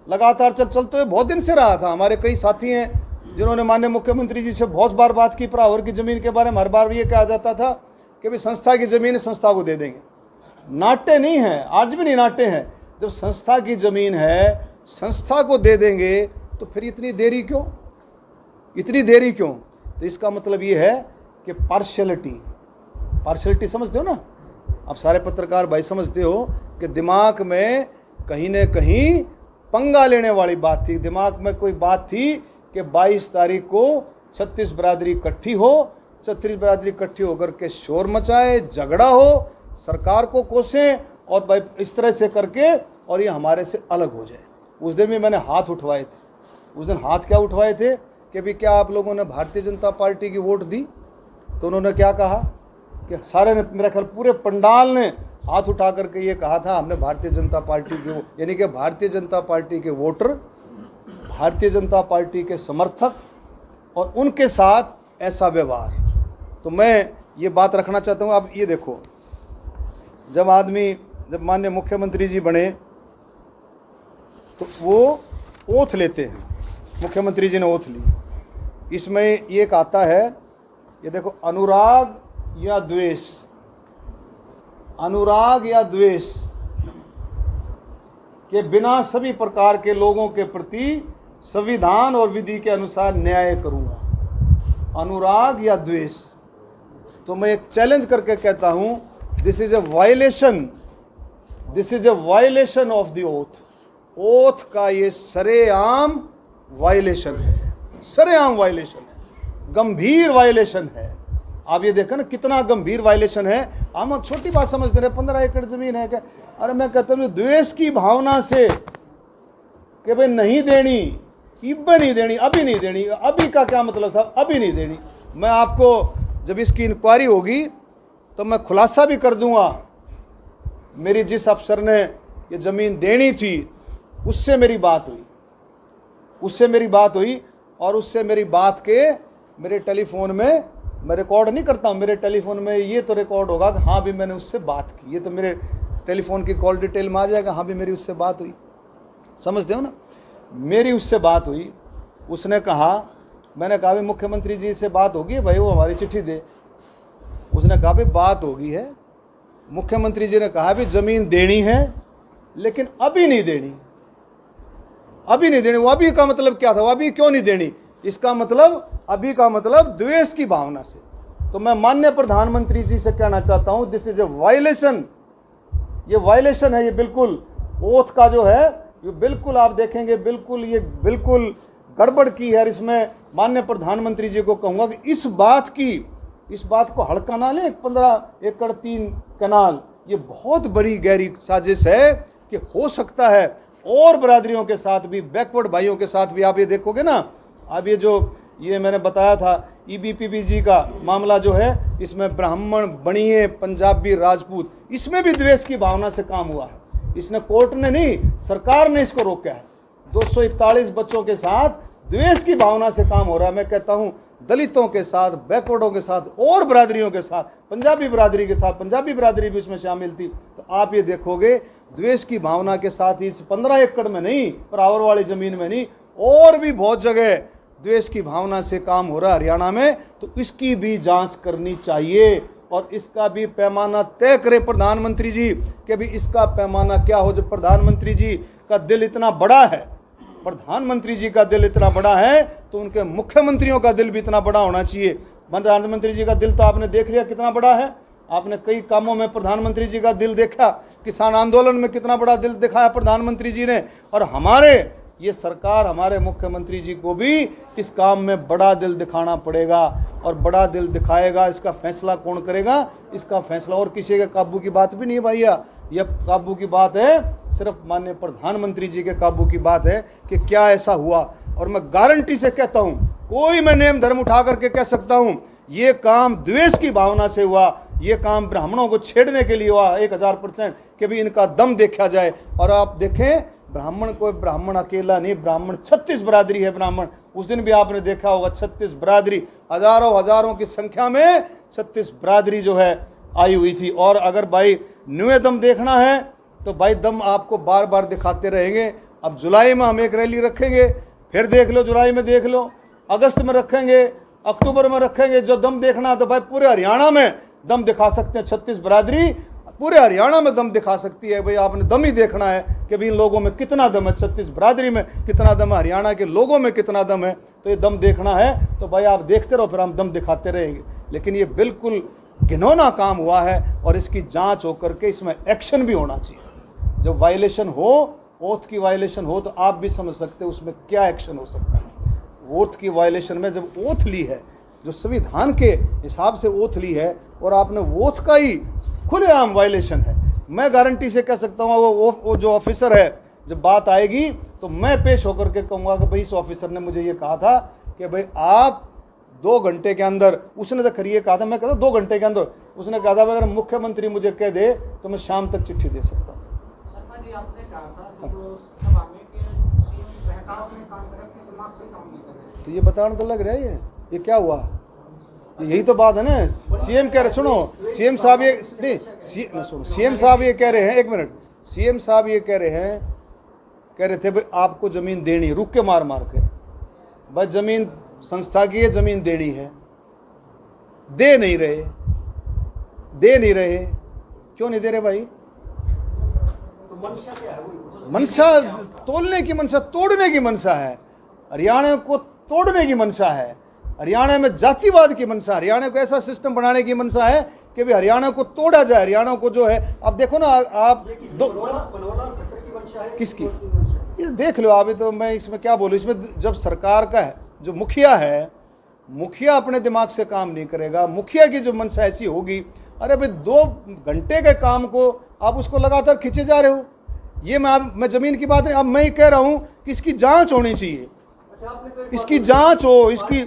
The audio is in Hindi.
लगातार चलते हुए बहुत दिन से रहा था। हमारे कई साथी हैं जिन्होंने माननीय मुख्यमंत्री जी से बहुत बार बात की परावर की ज़मीन के बारे में। हर बार ये कहा जाता था कि भाई संस्था की ज़मीन संस्था को दे देंगे। नाट्य नहीं है, आज भी नहीं नाट्य है। जब संस्था की ज़मीन है संस्था को दे देंगे तो फिर इतनी देरी क्यों, इतनी देरी क्यों? तो इसका मतलब ये है कि पार्शलिटी समझते हो ना आप सारे पत्रकार भाई, समझते हो कि दिमाग में कहीं न कहीं पंगा लेने वाली बात थी। दिमाग में कोई बात थी कि 22 तारीख को 36 बरादरी इकट्ठी हो, 36 बरादरी इकट्ठी होकर के शोर मचाए, झगड़ा हो, सरकार को कोसें और भाई इस तरह से करके और ये हमारे से अलग हो जाए। उस दिन भी मैंने हाथ उठवाए थे। उस दिन हाथ क्या उठवाए थे कि भी क्या आप लोगों ने भारतीय जनता पार्टी की वोट दी? तो उन्होंने क्या कहा कि सारे ने, मेरा ख्याल पूरे पंडाल ने हाथ उठा करके ये कहा था हमने भारतीय जनता पार्टी के, यानी कि भारतीय जनता पार्टी के वोटर, भारतीय जनता पार्टी के समर्थक और उनके साथ ऐसा व्यवहार। तो मैं ये बात रखना चाहता हूँ। अब ये देखो, जब माननीय मुख्यमंत्री जी बने तो वो ओथ लेते हैं, मुख्यमंत्री जी ने ओथ ली। इसमें एक आता है, ये देखो, अनुराग या द्वेष, अनुराग या द्वेष के बिना सभी प्रकार के लोगों के प्रति संविधान और विधि के अनुसार न्याय करूंगा। अनुराग या द्वेष। तो मैं एक चैलेंज करके कहता हूं, this is a violation of the oath. Oath का ये सरेआम वायलेशन है, सरेआम वायलेशन है, गंभीर वायलेशन है। आप ये देखो ना कितना गंभीर वायलेशन है। हम छोटी बात समझते रहे, 15 एकड़ जमीन है क्या? अरे मैं कहता हूँ द्वेष की भावना से कि भाई नहीं देनी, इब्बे नहीं देनी, अभी नहीं देनी। अभी का क्या मतलब था? अभी नहीं देनी। मैं आपको जब इसकी इंक्वायरी होगी तो मैं खुलासा भी कर दूंगा। मेरी जिस अफसर ने ये ज़मीन देनी थी उससे मेरी बात हुई, और उससे मेरी बात के मेरे टेलीफोन में, मैं रिकॉर्ड नहीं करता हूँ, मेरे टेलीफोन में ये तो रिकॉर्ड होगा कि हाँ भी मैंने उससे बात की। ये तो मेरे टेलीफोन की कॉल डिटेल में आ जाएगा, हाँ भी मेरी उससे बात हुई। समझते हो ना? मेरी उससे बात हुई। उसने कहा, मैंने कहा भी मुख्यमंत्री जी से बात होगी भाई, वो हमारी चिट्ठी दे। उसने कहा भी बात होगी है। मुख्यमंत्री जी ने कहा भी ज़मीन देनी है लेकिन अभी नहीं देनी, अभी नहीं देनी। वो अभी का मतलब क्या था? वो अभी क्यों नहीं देनी? इसका मतलब, अभी का मतलब द्वेष की भावना से। तो मैं माननीय प्रधानमंत्री जी से कहना चाहता हूं, दिस इज ए वायलेशन। ये वायलेशन है, ये बिल्कुल ओथ का जो है, ये बिल्कुल आप देखेंगे बिल्कुल ये बिल्कुल गड़बड़ की है। इसमें माननीय प्रधानमंत्री जी को कहूंगा कि इस बात को हल्का ना लें। 15 एकड़ 3 कनाल, ये बहुत बड़ी गहरी साजिश है कि हो सकता है और बरादरियों के साथ भी, बैकवर्ड भाइयों के साथ भी। आप ये देखोगे ना, अब ये मैंने बताया था ईबीपीबीजी का मामला जो है, इसमें ब्राह्मण, बणिये, पंजाबी, राजपूत, इसमें भी द्वेष की भावना से काम हुआ है। इसने कोर्ट ने नहीं, सरकार ने इसको रोका है। 241 बच्चों के साथ द्वेष की भावना से काम हो रहा है। मैं कहता हूं दलितों के साथ, बैकवर्डों के साथ और बरादरियों के साथ, पंजाबी बरादरी के साथ, पंजाबी बरादरी भी इसमें शामिल थी। तो आप ये देखोगे द्वेष की भावना के साथ ही 15 एकड़ में नहीं, परावर वाली ज़मीन में नहीं, और भी बहुत जगह द्वेष की भावना से काम हो रहा है हरियाणा में। तो इसकी भी जांच करनी चाहिए और इसका भी पैमाना तय करें प्रधानमंत्री जी कि भी इसका पैमाना क्या हो। जब प्रधानमंत्री जी का दिल इतना बड़ा है, प्रधानमंत्री जी का दिल इतना बड़ा है, तो उनके मुख्यमंत्रियों का दिल भी इतना बड़ा होना चाहिए। प्रधानमंत्री जी का दिल तो आपने देख लिया कितना बड़ा है। आपने कई कामों में प्रधानमंत्री जी का दिल देखा। किसान आंदोलन में कितना बड़ा दिल दिखाया प्रधानमंत्री जी ने। और हमारे ये सरकार, हमारे मुख्यमंत्री जी को भी इस काम में बड़ा दिल दिखाना पड़ेगा और बड़ा दिल दिखाएगा। इसका फैसला कौन करेगा? इसका फैसला और किसी के काबू की बात भी नहीं है भैया। यह काबू की बात है, सिर्फ माननीय प्रधानमंत्री जी के काबू की बात है कि क्या ऐसा हुआ। और मैं गारंटी से कहता हूं, कोई मैं नेम धर्म उठा करके कह सकता हूं, ये काम द्वेष की भावना से हुआ, ये काम ब्राह्मणों को छेड़ने के लिए हुआ 1000% कि भी इनका दम देखा जाए। और आप देखें, ब्राह्मण कोई ब्राह्मण अकेला नहीं, ब्राह्मण 36 बरादरी है ब्राह्मण। उस दिन भी आपने देखा होगा 36 बरादरी, हजारों की संख्या में 36 बरादरी जो है आई हुई थी। और अगर भाई न्यूए दम देखना है तो भाई दम आपको बार बार दिखाते रहेंगे। अब जुलाई में हम एक रैली रखेंगे, फिर देख लो जुलाई में देख लो, अगस्त में रखेंगे, अक्टूबर में रखेंगे। जो दम देखना है तो भाई पूरे हरियाणा में दम दिखा सकते हैं। 36 बिरादरी पूरे हरियाणा में दम दिखा सकती है। भाई आपने दम ही देखना है कि भाई इन लोगों में कितना दम है, 36 बिरादरी में कितना दम है, हरियाणा के लोगों में कितना दम है। तो ये दम देखना है तो भाई आप देखते रहो, फिर हम दम दिखाते रहेंगे। लेकिन ये बिल्कुल घिनौना काम हुआ है और इसकी जांच होकर के इसमें एक्शन भी होना चाहिए। जब वायलेशन हो, ओथ की वायलेशन हो, तो आप भी समझ सकते हो उसमें क्या एक्शन हो सकता है। ओथ की वायलेशन में जब ओथ ली है, जो संविधान के हिसाब से ओथ ली है, और आपने ओथ का ही खुलेआम वायलेशन है, मैं गारंटी से कह सकता हूँ वो जो ऑफिसर है, जब बात आएगी तो मैं पेश होकर के कहूँगा कि भाई इस ऑफिसर ने मुझे ये कहा था कि भाई आप 2 घंटे के अंदर, उसने तो खैर ये कहा था, मैं कहता 2 घंटे के अंदर, उसने कहा था अगर मुख्यमंत्री मुझे कह दे तो मैं शाम तक चिट्ठी दे सकता हूँ। शर्मा जी, आपने कहा था जो सभा में कि सीएम बहकाव में काम कर रहे थे, दिमाग से काम नहीं कर रहे थे। तो ये बताना तो लग रहा है ये क्या हुआ, यही तो बात है ना। सीएम कह रहे, सुनो सीएम साहब ये नहीं सुनो, सीएम साहब ये कह रहे हैं, 1 मिनट, सीएम साहब ये कह रहे थे भाई आपको ज़मीन देनी, रुक के मार के भाई ज़मीन संस्था की है, ज़मीन देनी है, दे नहीं रहे। क्यों नहीं दे रहे भाई? मंशा क्या है? वो मनसा तोड़ने की मनसा, तोड़ने की मनसा है, हरियाणा को तोड़ने की मनसा है, हरियाणा में जातिवाद की मनसा, हरियाणा को ऐसा सिस्टम बनाने की मनसा है कि भी हरियाणा को तोड़ा जाए। हरियाणा को जो है, अब देखो ना आप किसकी, ये देख लो आप, तो मैं इसमें क्या बोलूँ, इसमें जब सरकार का है, जो मुखिया है, मुखिया अपने दिमाग से काम नहीं करेगा, मुखिया की जो मनसा ऐसी होगी, अरे भाई 2 घंटे के काम को आप उसको लगातार खींचे जा रहे हो। ये मैं ज़मीन की बात नहीं, अब मैं ही कह रहा हूँ कि इसकी जांच होनी चाहिए, इसकी जांच हो, इसकी